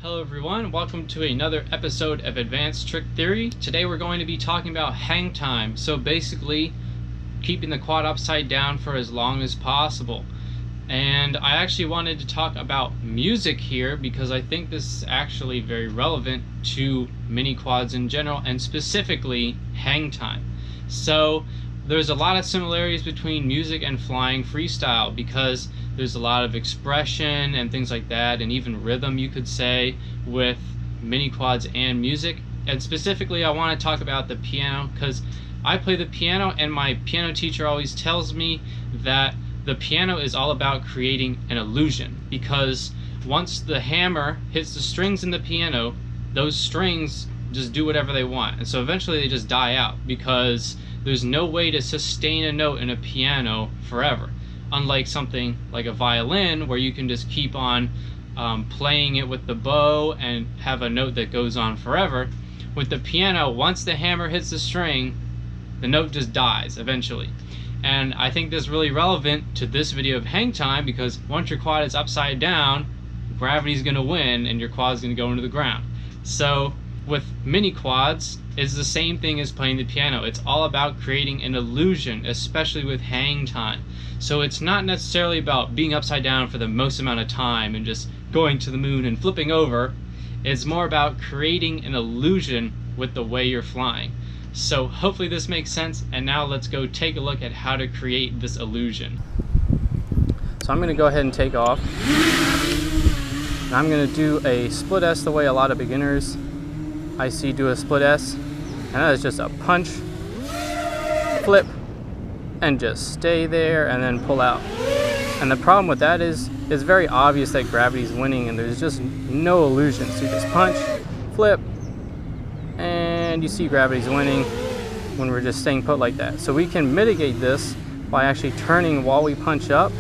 Hello everyone, welcome to another episode of Advanced Trick Theory. Today we're going to be talking about hang time, so basically keeping the quad upside down for as long as possible. And I actually wanted to talk about music here because I think this is actually very relevant to mini quads in general and specifically hang time. So there's a lot of similarities between music and flying freestyle because there's a lot of expression and things like that, and even rhythm, you could say, with mini quads and music. And specifically I want to talk about the piano because I play the piano, and my piano teacher always tells me that the piano is all about creating an illusion, because once the hammer hits the strings in the piano, those strings just do whatever they want, and so eventually they just die out because there's no way to sustain a note in a piano forever. Unlike something like a violin, where you can just keep on playing it with the bow and have a note that goes on forever. With the piano, once the hammer hits the string, the note just dies eventually. And I think this is really relevant to this video of hang time, because once your quad is upside down, gravity's going to win and your quad's going to go into the ground. So with mini quads, it's the same thing as playing the piano. It's all about creating an illusion, especially with hang time. So it's not necessarily about being upside down for the most amount of time and just going to the moon and flipping over. It's more about creating an illusion with the way you're flying. So hopefully this makes sense, and now let's go take a look at how to create this illusion. So I'm going to go ahead and take off. And I'm going to do a split S the way a lot of beginners I see do a split S. And that is just a punch, flip, and just stay there and then pull out. And the problem with that is it's very obvious that gravity's winning and there's just no illusion. So you just punch, flip, and you see gravity's winning when we're just staying put like that. So we can mitigate this by actually turning while we punch up,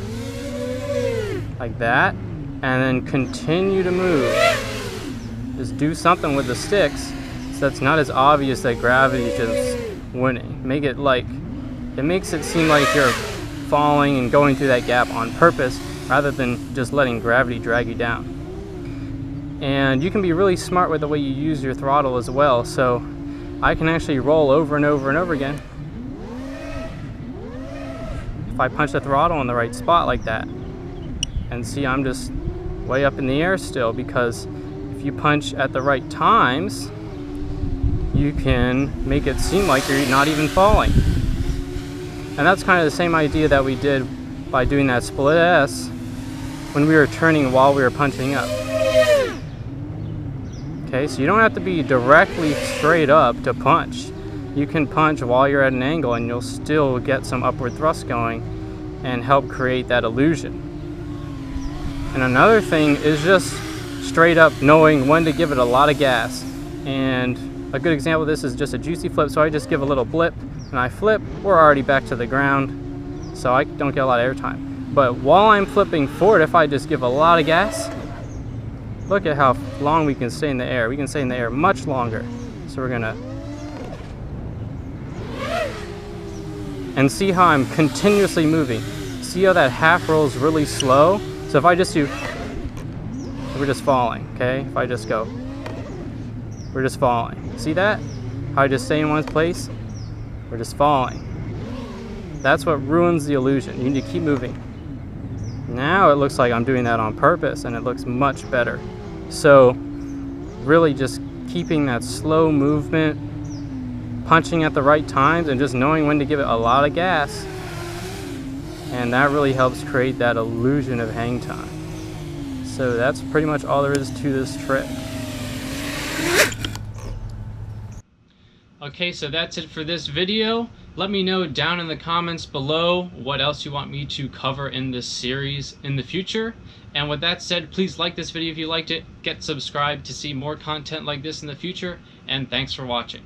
like that, and then continue to move. Just do something with the sticks so that's not as obvious that gravity is just winning. Make it like, it makes it seem like you're falling and going through that gap on purpose rather than just letting gravity drag you down. And you can be really smart with the way you use your throttle as well. So I can actually roll over and over and over again if I punch the throttle in the right spot like that. And see, I'm just way up in the air still, because if you punch at the right times, you can make it seem like you're not even falling. And that's kind of the same idea that we did by doing that split S when we were turning while we were punching up. Okay, so you don't have to be directly straight up to punch. You can punch while you're at an angle and you'll still get some upward thrust going and help create that illusion. And another thing is just straight up knowing when to give it a lot of gas. And a good example of this is just a juicy flip. So I just give a little blip and I flip, we're already back to the ground, so I don't get a lot of airtime. But while I'm flipping forward, if I just give a lot of gas, look at how long we can stay in the air. We can stay in the air much longer. So we're gonna, and see how I'm continuously moving. See how that half roll is really slow? So if I just do, we're just falling, okay? If I just go, we're just falling. See that? How I just stay in one place? We're just falling. That's what ruins the illusion. You need to keep moving. Now it looks like I'm doing that on purpose and it looks much better. So really just keeping that slow movement, punching at the right times, and just knowing when to give it a lot of gas. And that really helps create that illusion of hang time. So that's pretty much all there is to this trick. Okay, so that's it for this video. Let me know down in the comments below what else you want me to cover in this series in the future. And with that said, please like this video if you liked it, get subscribed to see more content like this in the future, and thanks for watching.